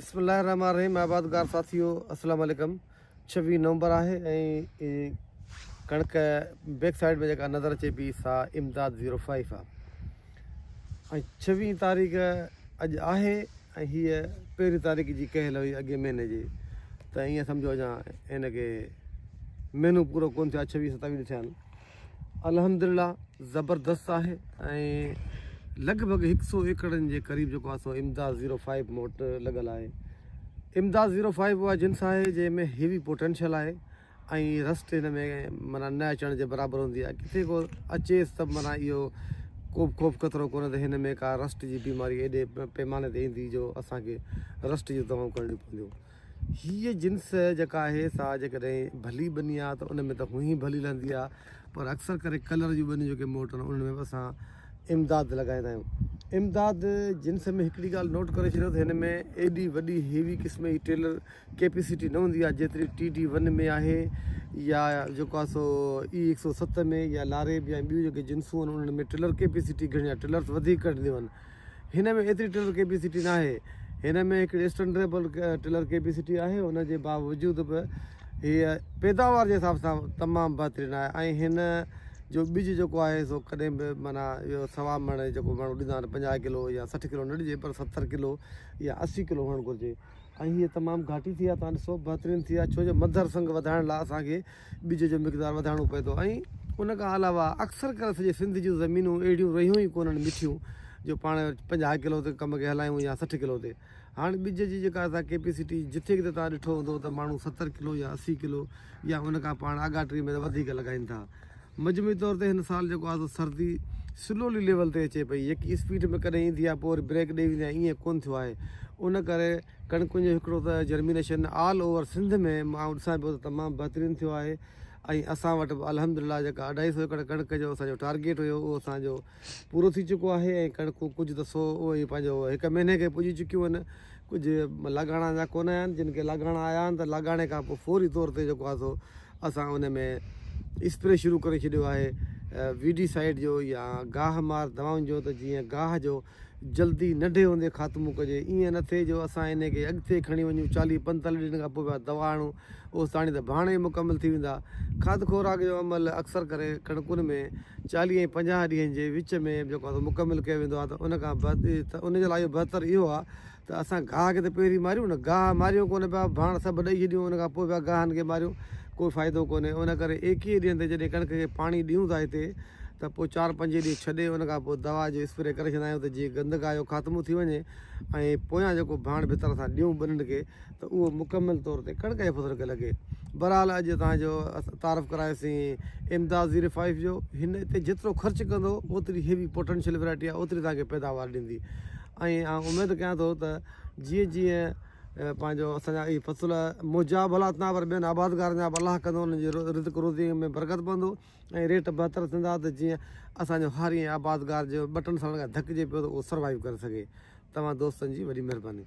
बिस्मिल्लाहिर्रहमानिर्रहीम। आबादगार साथियों अस्सलाम वालेकुम। 26 नवंबर है ऐं कणक बैक साइड में जेका नज़र अचे पई सा इमदाद 05 आहे ऐं 26 तारीख़ अॼु आहे ऐं हीअ 1 तारीख़ जी कयल हुई अॻे महीने जी। त ईअं सम्झो अञा हिनखे महीनो पूरो कोन थिया, 26-27 थिया आहिनि। अल्हम्दुलिल्लाह ज़बरदस्त आहे ऐं लगभग 100 एकड़नि जे क़रीब जेको आहे सो इमदाद 05 मूं वटि लॻल आहे। इमदाद 05 उहा जिन्स आहे जंहिंमें हेवी पोटेंशियल आहे ऐं रस्ट हिन में माना न अचण जे बराबरि हूंदी आहे। किथे को अचेसि त माना इहो को बि ख़ौफ़ ख़तरो कोन्हे त हिन में का रस्ट जी बीमारी एॾे पैमाने ते ईंदी जो असांखे रस्ट जी दवाऊं करणियूं पवंदियूं। हीअ जिन्स जेका आहे सा जेकॾहिं भली बनी आहे त उन में त हुई भली लहंदी आहे, पर अक्सर करे कलर जूं बनियूं जेके मूं वटि आहिनि उन में बि असां इमदाद लॻाईंदा आहियूं। इमदाद जिन्स में हिकिड़ी ॻाल्हि नोट करे छॾियो त हिन में एॾी वॾी हेवी क़िस्म जी टेलर कैपेसिटी न हूंदी आहे जेतिरी TD1 में आहे या जेको आहे सो E107 में या लारेब या ॿियूं जेके जिन्सूं आहिनि उन्हनि में टेलर कैपेसिटी घणी आहे, टेलर्स वधीक कढंदियूं आहिनि। हिन में एतिरी टेलर कैपेसिटी न आहे। हिन में हिकिड़ी स्टैंडर्डेबल टेलर कैपेसिटी आहे, हुनजे बावजूदि बि हीअ पैदावार जे हिसाब सां तमामु बहितरीनु आहे। ऐं हिन जो ॿिज जेको आहे सो कॾहिं बि माना इहो 1.25 मण जेको माण्हू ॾींदा आहिनि 50 किलो या 60 किलो न ॾिजे, पर 70 किलो या 80 किलो हुअणु घुरिजे। ऐं हीअ तमामु घाटी थी आहे, तव्हां ॾिसो बहितरीनु थी आहे, छो जो मदर संग वधाइण लाइ असांखे ॿिज जो मक़दारु वधाइणो पए थो। ऐं उन खां अलावा अक्सर करे सॼे सिंध जूं ज़मीनूं अहिड़ियूं रहियूं ई कोन्हनि मिठियूं जो पाण 50 किलो ते कम खे हलायूं या 60 किलो ते। हाणे ॿिज जी जेका असां कैपेसिटी जिथे किथे तव्हां ॾिठो हूंदो त माण्हू 70 किलो या 80 किलो या उन खां पाण आगाट्री में वधीक लॻाइनि था। मजमूई तौर ते हिन साल जेको आहे सर्दी स्लोली लेवल ते अचे पई, यकी स्पीड में कॾहिं ईंदी आहे पोइ वरी ब्रेक ॾेई वेंदी आहे, ईअं कोन्ह थियो आहे। उन करे कणकुनि जो हिकिड़ो त जर्मिनेशन ऑल ओवर सिंध में मां ॾिसां पियो त तमामु बहितरीनु थियो आहे। ऐं असां वटि बि अल्हम्दुलिल्लाह जेका 250 एकड़ कणक जो असांजो टारगेट हुयो उहो असांजो पूरो थी चुको आहे। ऐं कणकूं कुझु त सो उहो ई पंहिंजो 1 महीने खे पुॼी चुकियूं आहिनि। कुझु लाॻाणा जा कोन आया आहिनि, जिन खे लाॻाणा आया आहिनि त लाॻाणे खां पोइ फौरी तौर ते जेको आहे सो असां उन में स्प्रे शुरू करे छॾियो आहे वीडीसाइड जो या गाह मार दवाउनि जो, त जीअं गाह जो जल्दी नंढे हूंदे ख़ात्मो कजे। ईअं न थिए जो असां इन खे अॻिते खणी वञूं 40-45 ॾींहंनि खां पोइ दवा आणूं, उहो ताणी त भाणे मुकमल थी वेंदा। खाद खुराक जो अमल अक्सर करे कणकुनि में 40-50 ॾींहंनि जे विच में जेको आहे मुकमल कयो वेंदो आहे। त उन खां त उन जे लाइ बहितर इहो आहे त असां गाह खे त पहिरीं मारियूं न, गाह मारियूं कोन्हे पिया, भाण सभु ॾेई छॾियूं, उन खां पोइ पिया गाहनि खे मारियूं, कोई फ़ाइदो कोन्हे। उन करे 21 ॾींहंनि ते जॾहिं कणक खे पाणी ॾियूं था हिते त पोइ 4-5 ॾींहं छॾे उन खां पोइ दवा जो स्प्रे करे छॾंदा आहियूं त जीअं गंदगाह जो ख़ात्मो थी वञे ऐं पोयां जेको भाण भितर सां ॾियूं ॿिन्हिनि खे त उहो मुकमल तौर ते कणक जे फसल खे लॻे। बहरहाल अॼु तव्हांजो तारीफ़ करायोसीं इमदाद 05 जो। हिन ते जेतिरो ख़र्चु कंदो ओतिरी हेवी पोटेंशियल वैरायटी आहे, ओतिरी तव्हांखे पैदावार ॾींदी। ऐं उमेदु कयां थो त जीअं जीअं पंहिंजो असांजा इहे फसल मुजाब हालात न पर ॿियनि आबादगारनि जा बि अलाह कंदो, उन्हनि जी रिज़्क़ रोज़ी में बरकत पवंदो ऐं रेट बहितर थींदा त जीअं असांजो हर ईअं आबादगार जो बटन सां धकिजे पियो त उहो सर्वाइव करे सघे। तव्हां दोस्तनि जी वॾी महिरबानी।